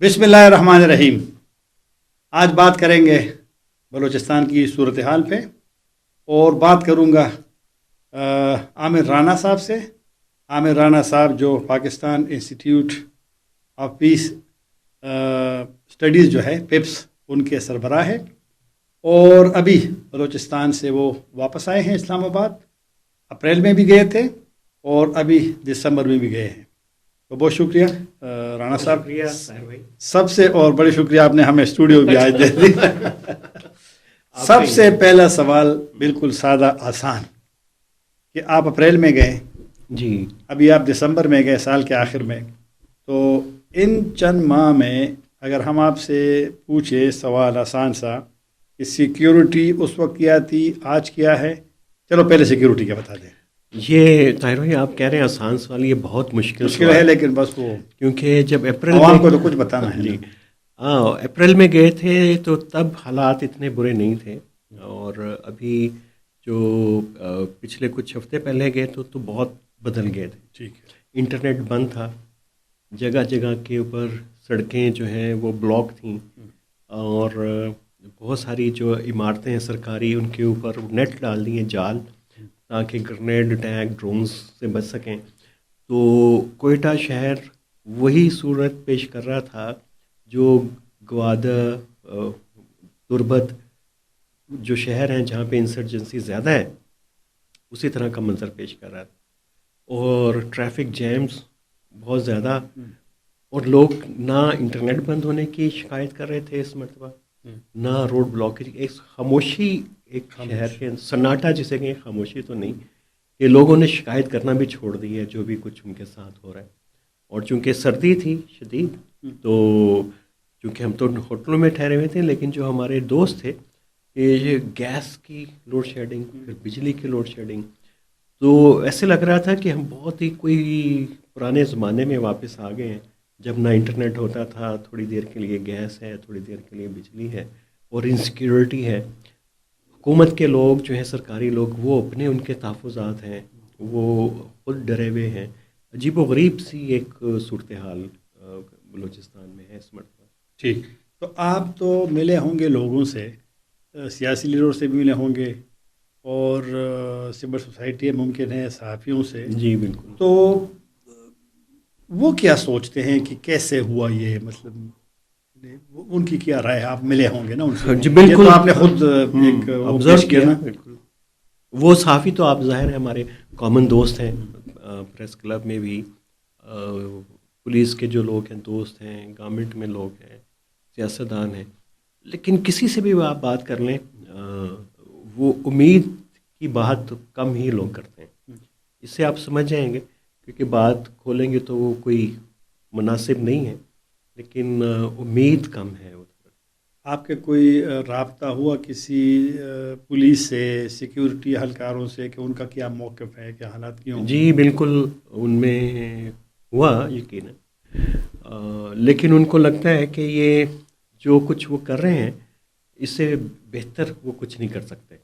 بسم اللہ الرحمن الرحیم. آج بات کریں گے بلوچستان کی صورتحال پہ اور بات کروں گا عامر رانا صاحب سے. عامر رانا صاحب جو Pakistan institute of peace studies جو ہے پیپس ان کے سربراہ ہے اور ابھی بلوچستان سے وہ واپس آئے ہیں اسلام آباد. اپریل میں بھی گئے تھے اور ابھی دسمبر میں بھی گئے ہیں. تو بہت شکریہ رانا صاحب. شکریہ طاہر بھائی. سب سے اور بڑے شکریہ آپ نے ہمیں اسٹوڈیو بھی آج دے دی. سب سے پہلا سوال بالکل سادہ آسان کہ آپ اپریل میں گئے جی, ابھی آپ دسمبر میں گئے سال کے آخر میں, تو ان چند ماہ میں اگر ہم آپ سے پوچھے سوال آسان سا کہ سیکیورٹی اس وقت کیا تھی آج کیا ہے, چلو پہلے سیکیورٹی کا بتا دیں. یہ طاہر بھائی آپ کہہ رہے ہیں آسان سوال, یہ بہت مشکل ہے لیکن بس وہ کیونکہ جب اپریل عوام کو تو کچھ بتانا ہے. جی اپریل میں گئے تھے تو تب حالات اتنے برے نہیں تھے, اور ابھی جو پچھلے کچھ ہفتے پہلے گئے تو بہت بدل گئے تھے. ٹھیک ہے. انٹرنیٹ بند تھا, جگہ جگہ کے اوپر سڑکیں جو ہیں وہ بلاک تھیں, اور بہت ساری جو عمارتیں ہیں سرکاری ان کے اوپر نیٹ ڈال دیے جال تاکہ گرنیڈ اٹیک ڈرونز سے بچ سکیں. تو کوئٹہ شہر وہی صورت پیش کر رہا تھا جو گوادہ تربت جو شہر ہیں جہاں پہ انسرجنسی زیادہ ہے اسی طرح کا منظر پیش کر رہا تھا, اور ٹریفک جیمز بہت زیادہ, اور لوگ نہ انٹرنیٹ بند ہونے کی شکایت کر رہے تھے اس مرتبہ, نہ روڈ بلاکیج. ایک خاموشی, ایک شہر کے سناٹا جسے کہیں, خاموشی تو نہیں, کہ لوگوں نے شکایت کرنا بھی چھوڑ دی ہے جو بھی کچھ ان کے ساتھ ہو رہا ہے. اور چونکہ سردی تھی شدید تو چونکہ ہم تو ہوٹلوں میں ٹھہرے ہوئے تھے, لیکن جو ہمارے دوست تھے یہ گیس کی لوڈ شیڈنگ, پھر بجلی کی لوڈ شیڈنگ, تو ایسے لگ رہا تھا کہ ہم بہت ہی کوئی پرانے زمانے میں واپس آ گئے ہیں جب نہ انٹرنیٹ ہوتا تھا, تھوڑی دیر کے لیے گیس ہے, تھوڑی دیر کے لیے بجلی ہے, اور انسیکیورٹی ہے. حکومت کے لوگ جو ہیں سرکاری لوگ وہ اپنے ان کے تحفظات ہیں, وہ خود ڈرے ہوئے ہیں. عجیب و غریب سی ایک صورتحال بلوچستان میں ہے اس مرتبہ. ٹھیک, تو آپ تو ملے ہوں گے لوگوں سے, سیاسی لیڈروں سے بھی ملے ہوں گے اور سول سوسائٹی ممکن ہے صحافیوں سے. جی بالکل. تو وہ کیا سوچتے ہیں کہ کیسے ہوا یہ, مطلب ان کی کیا رائے ہے؟ آپ ملے ہوں گے نا ان سے. جی بالکل, آپ نے خود ایک آبزرو کیا نا. بالکل, وہ صحافی تو آپ ظاہر ہے ہمارے کامن دوست ہیں, پریس کلب میں بھی پولیس کے جو لوگ ہیں دوست ہیں, گورنمنٹ میں لوگ ہیں, سیاستدان ہیں, لیکن کسی سے بھی آپ بات کر لیں وہ امید کی بات کم ہی لوگ کرتے ہیں. اس سے آپ سمجھ جائیں گے, کیونکہ بات کھولیں گے تو وہ کوئی مناسب نہیں ہے, لیکن امید کم ہے. آپ کے کوئی رابطہ ہوا کسی پولیس سے, سیکیورٹی اہلکاروں سے, کہ ان کا کیا موقف ہے, کیا حالات کیوں؟ جی بالکل, ان میں ہوا یقیناً, لیکن ان کو لگتا ہے کہ یہ جو کچھ وہ کر رہے ہیں اس سے بہتر وہ کچھ نہیں کر سکتے.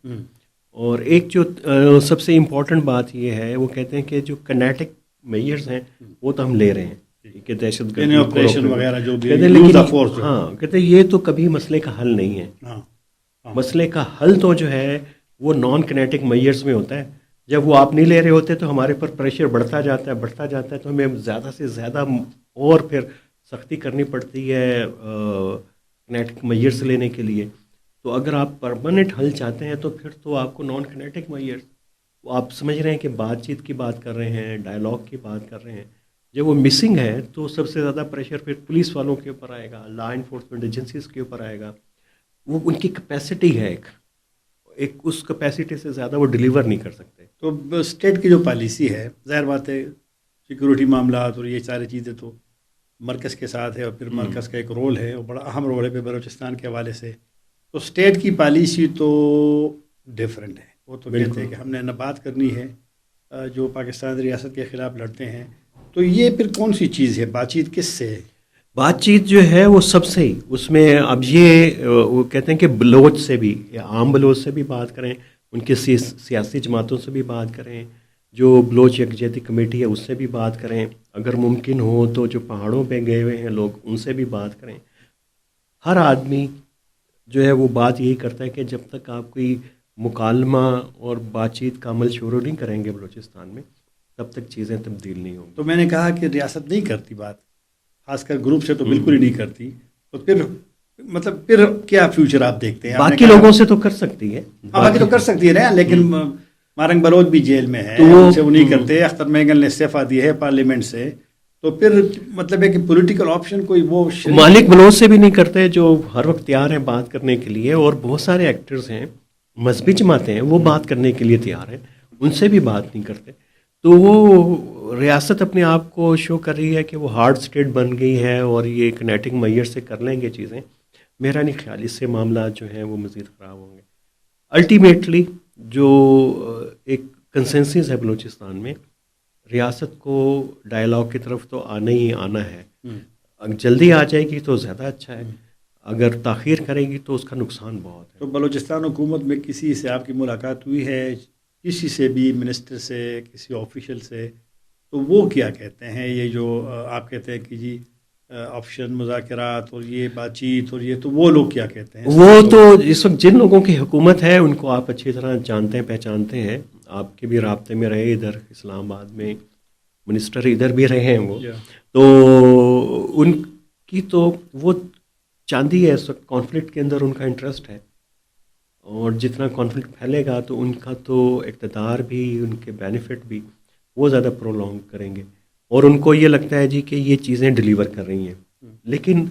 اور ایک جو سب سے امپورٹنٹ بات یہ ہے, وہ کہتے ہیں کہ جو کنیٹک میئرز ہیں وہ تو ہم لے رہے ہیں کہ دہشت گردی آپریشن وغیرہ جو بھی, ہاں کہتے ہیں یہ تو کبھی مسئلے کا حل نہیں ہے. مسئلے کا حل تو جو ہے وہ نان کنیٹک میئرز میں ہوتا ہے. جب وہ آپ نہیں لے رہے ہوتے تو ہمارے پر پریشر بڑھتا جاتا ہے, تو ہمیں زیادہ سے زیادہ اور پھر سختی کرنی پڑتی ہے کنیٹک میئرز لینے کے لیے. تو اگر آپ پرماننٹ حل چاہتے ہیں تو پھر تو آپ کو نان کنیٹک میئرز, آپ سمجھ رہے ہیں کہ بات چیت کی بات کر رہے ہیں, ڈائلاگ کی بات کر رہے ہیں, جب وہ مسنگ ہے تو سب سے زیادہ پریشر پھر پولیس والوں کے اوپر آئے گا, لا انفورسمنٹ ایجنسیز کے اوپر آئے گا. وہ ان کی کیپیسٹی ہے ایک اس کیپیسٹی سے زیادہ وہ ڈیلیور نہیں کر سکتے. تو اسٹیٹ کی جو پالیسی ہے, ظاہر بات ہے سیکورٹی معاملات اور یہ ساری چیزیں تو مرکز کے ساتھ ہے, اور پھر مرکز کا ایک رول ہے, اور بڑا اہم رول ہے پہ بلوچستان کے حوالے سے. تو اسٹیٹ کی پالیسی تو ڈفرینٹ ہے. وہ تو کہتے ہیں کہ ہم نے نہ بات کرنی ہے جو پاکستان ریاست کے خلاف لڑتے ہیں. تو یہ پھر کون سی چیز ہے, بات چیت کس سے ہے؟ بات چیت جو ہے وہ سب سے ہی, اس میں اب یہ وہ کہتے ہیں کہ بلوچ سے بھی یا عام بلوچ سے بھی بات کریں, ان کے سیاسی جماعتوں سے بھی بات کریں, جو بلوچ یکجہتی کمیٹی ہے اس سے بھی بات کریں، اگر ممکن ہو تو جو پہاڑوں پہ گئے ہوئے ہیں لوگ ان سے بھی بات کریں. ہر آدمی جو ہے وہ بات یہی کرتا ہے کہ جب تک آپ کوئی مکالمہ اور بات چیت کا عمل شروع نہیں کریں گے بلوچستان میں تب تک چیزیں تبدیل نہیں ہوں گی. تو میں نے کہا کہ ریاست نہیں کرتی بات، خاص کر گروپ سے تو بالکل ہی نہیں کرتی، تو پھر مطلب پھر کیا فیوچر آپ دیکھتے ہیں؟ باقی لوگوں سے تو کر سکتی ہے، باقی تو کر سکتی ہے لیکن مارنگ بلوچ بھی جیل میں ہے، تو وہ ان سے وہ نہیں کرتے. اختر مینگل نے استعفیٰ دی ہے پارلیمنٹ سے، تو پھر مطلب ہے کہ پولیٹیکل آپشن کوئی وہ مالک بلوچ سے بھی نہیں کرتے جو ہر وقت تیار ہیں بات کرنے کے لیے، اور بہت سارے ایکٹرز ہیں مذہبی جماعتیں ہیں وہ بات کرنے کے لیے تیار ہیں، ان سے بھی بات نہیں کرتے. تو وہ ریاست اپنے آپ کو شو کر رہی ہے کہ وہ ہارڈ اسٹیٹ بن گئی ہے اور یہ کنیٹنگ میئر سے کر لیں گے چیزیں. میرا نہیں خیال اس سے معاملات جو ہیں وہ مزید خراب ہوں گے. الٹیمیٹلی جو ایک کنسنسس ہے بلوچستان میں، ریاست کو ڈائلاگ کی طرف تو آنا ہی آنا ہے. جلدی آ جائے گی تو زیادہ اچھا ہے، اگر تاخیر کرے گی تو اس کا نقصان بہت ہے. تو بلوچستان حکومت میں کسی سے آپ کی ملاقات ہوئی ہے، کسی سے بھی، منسٹر سے، کسی آفیشل سے، تو وہ کیا کہتے ہیں؟ یہ جو آپ کہتے ہیں کہ جی آپشن مذاکرات اور یہ بات چیت اور یہ، تو وہ لوگ کیا کہتے ہیں؟ وہ تو اس وقت جن لوگوں کی حکومت ہے ان کو آپ اچھی طرح جانتے ہیں پہچانتے ہیں، آپ کے بھی رابطے میں رہے، ادھر اسلام آباد میں منسٹر ادھر بھی رہے ہیں وہ، تو ان کی تو وہ چاندی ہے اس وقت کانفلکٹ کے اندر، ان کا انٹرسٹ ہے، اور جتنا کانفلکٹ پھیلے گا تو ان کا تو اقتدار بھی، ان کے بینیفٹ بھی وہ زیادہ پرولونگ کریں گے، اور ان کو یہ لگتا ہے جی کہ یہ چیزیں ڈیلیور کر رہی ہیں. لیکن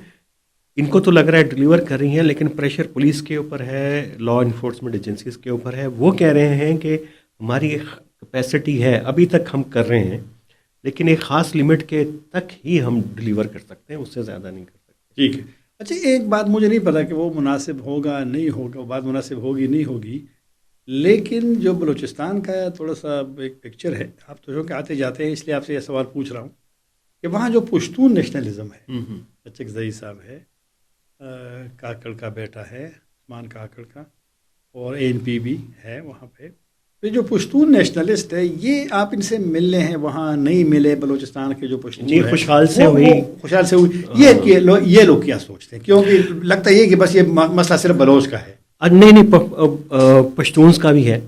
ان کو تو لگ رہا ہے ڈیلیور کر رہی ہیں، لیکن پریشر پولیس کے اوپر ہے، لا انفورسمنٹ ایجنسیز کے اوپر ہے. وہ کہہ رہے ہیں کہ ہماری ایک کیپیسٹی ہے، ابھی تک ہم کر رہے ہیں، لیکن ایک خاص لمٹ کے تک ہی ہم ڈیلیور کر سکتے ہیں، اس سے زیادہ نہیں کر سکتے. ٹھیک ہے. اچھا ایک بات مجھے نہیں پتا کہ وہ مناسب ہوگا نہیں ہوگا، وہ بات مناسب ہوگی نہیں ہوگی، لیکن جو بلوچستان کا تھوڑا سا ایک پکچر ہے، آپ تو کہ آتے جاتے ہیں اس لیے آپ سے یہ سوال پوچھ رہا ہوں کہ وہاں جو پشتون نیشنلزم ہے، اچکزئی صاحب ہے، کاکڑ کا بیٹا ہے عثمان کاکڑ کا، اور ANP بھی ہے وہاں پہ. تو جو پشتون نیشنلسٹ ہے، یہ آپ ان سے ملنے ہیں وہاں نہیں ملے؟ بلوچستان کے جو پشتون جی ہے خوشحال سے ہوئی، خوشحال سے ہوئی. یہ لوگ کیا سوچتے ہیں؟ کیونکہ لگتا ہے کہ بس یہ مسئلہ صرف بلوچ کا ہے. نہیں پشتونز کا بھی ہے،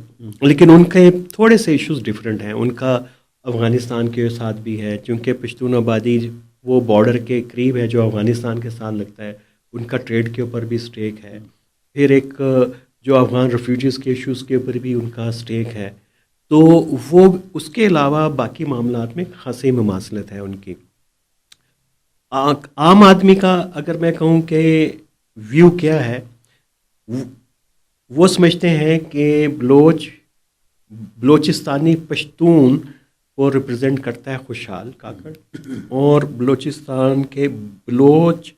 لیکن ان کے تھوڑے سے ایشوز ڈفرینٹ ہیں. ان کا افغانستان کے ساتھ بھی ہے، چونکہ پشتون آبادی وہ بارڈر کے قریب ہے جو افغانستان کے ساتھ لگتا ہے، ان کا ٹریڈ کے اوپر بھی سٹیک ہے. پھر ایک جو افغان ریفیوجیز کے ایشوز کے اوپر بھی ان کا سٹیک ہے. تو وہ اس کے علاوہ باقی معاملات میں خاصی مماثلت ہے ان کی. عام آدمی کا اگر میں کہوں کہ ویو کیا ہے، وہ سمجھتے ہیں کہ بلوچستانی پشتون کو ریپرزینٹ کرتا ہے خوشحال کاکڑ، اور بلوچستان کے بلوچ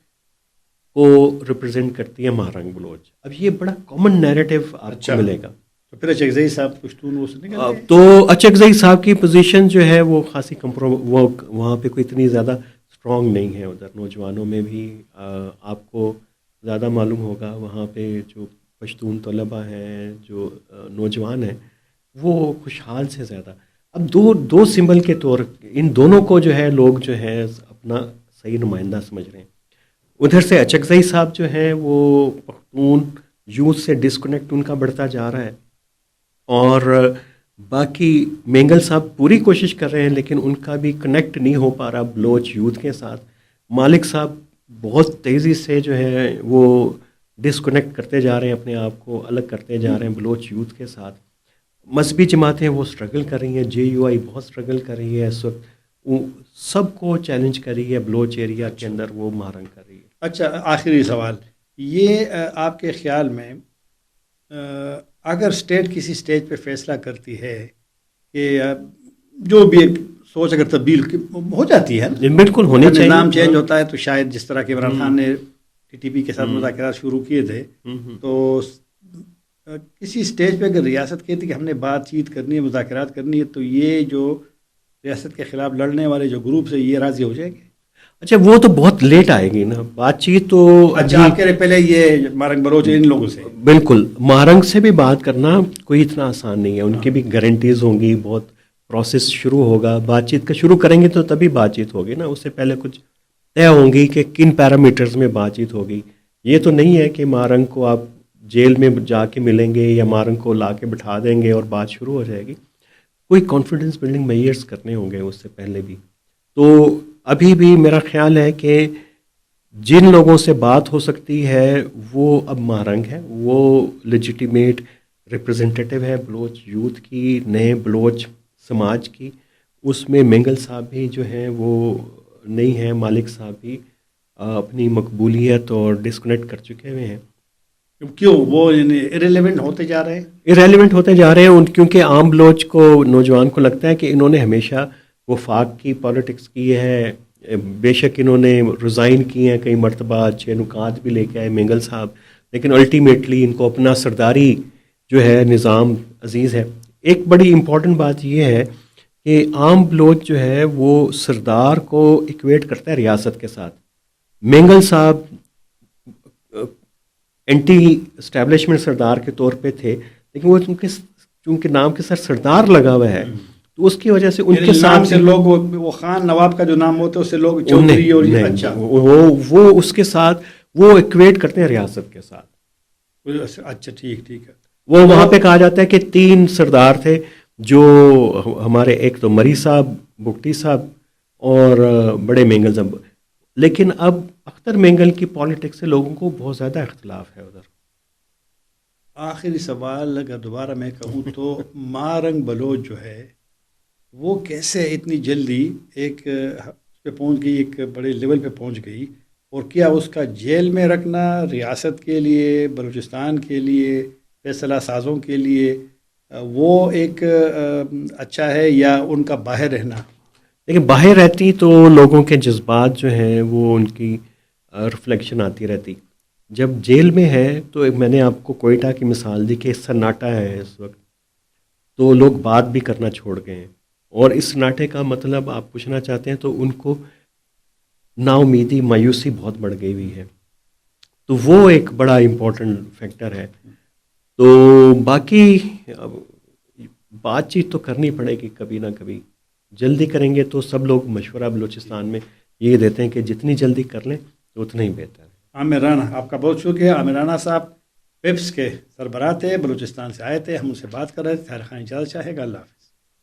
کو ریپرزینٹ کرتی ہے مہرنگ بلوچ. اب یہ بڑا کامن نیریٹو آپ کو ملے گا. تو پھر اچکزئی صاحب پشتون وہ سے نکلتے ہیں؟ تو اچکزئی صاحب کی پوزیشن جو ہے وہ خاصی وہ وہاں پہ کوئی اتنی زیادہ اسٹرانگ نہیں ہے. ادھر نوجوانوں میں بھی آپ کو زیادہ معلوم ہوگا، وہاں پہ جو پشتون طلباء ہیں، جو نوجوان ہیں، وہ خوشحال سے زیادہ. اب دو سمبل کے طور ان دونوں کو جو ہے لوگ جو ہے اپنا صحیح نمائندہ سمجھ رہے ہیں. ادھر سے اچکزئی صاحب جو ہیں وہ پختون یوتھ سے ڈسکنیکٹ ان کا بڑھتا جا رہا ہے، اور باقی مینگل صاحب پوری کوشش کر رہے ہیں لیکن ان کا بھی کنیکٹ نہیں ہو پا رہا بلوچ یوتھ کے ساتھ. مالک صاحب بہت تیزی سے جو ہے وہ ڈسکنیکٹ کرتے جا رہے ہیں، اپنے آپ کو الگ کرتے جا رہے ہیں بلوچ یوتھ کے ساتھ. مذہبی جماعتیں وہ سٹرگل کر رہی ہیں، JUI بہت سٹرگل کر رہی ہے اس وقت، وہ سب کو چیلنج کر رہی ہے بلوچ ایریا کے اندر، وہ مہرنگ کر رہی ہے. اچھا آخری سوال یہ، آپ کے خیال میں اگر اسٹیٹ کسی اسٹیج پہ فیصلہ کرتی ہے کہ جو بھی ایک سوچ اگر تبدیل ہو جاتی ہے، بالکل ہونی چاہیے، نظام چینج ہوتا ہے، تو شاید جس طرح کہ عمران خان نے TTP کے ساتھ مذاکرات شروع کیے تھے، تو کسی اسٹیج پہ اگر ریاست کہتی کہ ہم نے بات چیت کرنی ہے، مذاکرات کرنی ہے، تو یہ جو ریاست کے خلاف لڑنے والے جو گروپس ہیں یہ راضی ہو جائیں گے؟ اچھا وہ تو بہت لیٹ آئے گی نا بات چیت تو. اچھا آپ کہہ رہے پہلے یہ مہرنگ بلوچ ان لوگوں سے؟ بالکل، مہرنگ سے بھی بات کرنا کوئی اتنا آسان نہیں ہے، ان کی بھی گارنٹیز ہوں گی، بہت پروسیس شروع ہوگا، بات چیت کا شروع کریں گے تو تبھی بات چیت ہوگی نا، اس سے پہلے کچھ طے ہوں گی کہ کن پیرامیٹرز میں بات چیت ہوگی. یہ تو نہیں ہے کہ مارنگ کو آپ جیل میں جا کے ملیں گے یا مارنگ کو لا کے بٹھا دیں گے اور بات شروع ہو جائے گی. کوئی کانفیڈنس بلڈنگ میئرز کرنے ہوں گے اس سے پہلے بھی. تو ابھی بھی میرا خیال ہے کہ جن لوگوں سے بات ہو سکتی ہے وہ اب مہرنگ ہے، وہ لیجیٹیمیٹ ریپرزنٹیٹیو ہے بلوچ یوتھ کی، نئے بلوچ سماج کی. اس میں مینگل صاحب بھی جو ہیں وہ نہیں ہیں، مالک صاحب بھی اپنی مقبولیت اور ڈسکنیکٹ کر چکے ہوئے ہیں. کیوں وہ ارریلیونٹ ہوتے جا رہے ہیں؟ ارریلیونٹ ہوتے جا رہے ہیں کیونکہ عام بلوچ کو، نوجوان کو لگتا ہے کہ انہوں نے ہمیشہ وفاق کی پالیٹکس کی ہے. بے شک انہوں نے ریزائن کیے ہیں کئی مرتبہ، اچھے نکات بھی لے کے آئے مینگل صاحب، لیکن الٹیمیٹلی ان کو اپنا سرداری جو ہے نظام عزیز ہے. ایک بڑی امپورٹنٹ بات یہ ہے کہ عام بلوچ جو ہے وہ سردار کو ایکویٹ کرتا ہے ریاست کے ساتھ. مینگل صاحب اینٹی اسٹیبلشمنٹ سردار کے طور پہ تھے، لیکن وہ چونکہ نام کے ساتھ سردار لگا ہوا ہے تو اس کی وجہ سے ان کے ساتھ سے لوگ وہ خان نواب کا جو نام ہوتا ہے اس سے لوگ چودھری اور اچھا وہ اس کے ساتھ وہ ایکویٹ کرتے ہیں ریاست کے ساتھ. اچھا ٹھیک ہے. وہ وہاں پہ کہا جاتا ہے کہ 3 سردار تھے جو ہمارے، ایک تو مری صاحب، بگٹی صاحب اور بڑے مینگل صاحب. لیکن اب اختر مینگل کی پالیٹکس سے لوگوں کو بہت زیادہ اختلاف ہے ادھر. آخری سوال اگر دوبارہ میں کہوں تو مارنگ بلوچ جو ہے وہ کیسے اتنی جلدی ایک پہ پہنچ گئی، ایک بڑے لیول پہ پہنچ گئی، اور کیا اس کا جیل میں رکھنا ریاست کے لیے، بلوچستان کے لیے، فیصلہ سازوں کے لیے وہ ایک اچھا ہے یا ان کا باہر رہنا؟ لیکن باہر رہتی تو لوگوں کے جذبات جو ہیں وہ ان کی ریفلیکشن آتی رہتی. جب جیل میں ہے تو میں نے آپ کو کوئٹہ کی مثال دی کہ سناٹا ہے اس وقت، تو لوگ بات بھی کرنا چھوڑ گئے ہیں. اور اس سناٹے کا مطلب آپ پوچھنا چاہتے ہیں تو ان کو نا امیدی، مایوسی بہت بڑھ گئی ہوئی ہے. تو وہ ایک بڑا امپورٹنٹ فیکٹر ہے. تو باقی بات چیت تو کرنی پڑے گی کبھی نہ کبھی. جلدی کریں گے تو سب لوگ مشورہ بلوچستان میں یہ دیتے ہیں کہ جتنی جلدی کر لیں تو اتنا ہی بہتر ہے. عامر رانا، آپ کا بہت شکریہ. عامر رانا صاحب پیپس کے سربراہ تھے، بلوچستان سے آئے تھے، ہم ان سے بات کر رہے تھے. طاہر خان اجازت چاہے گا. اللہ حافظ.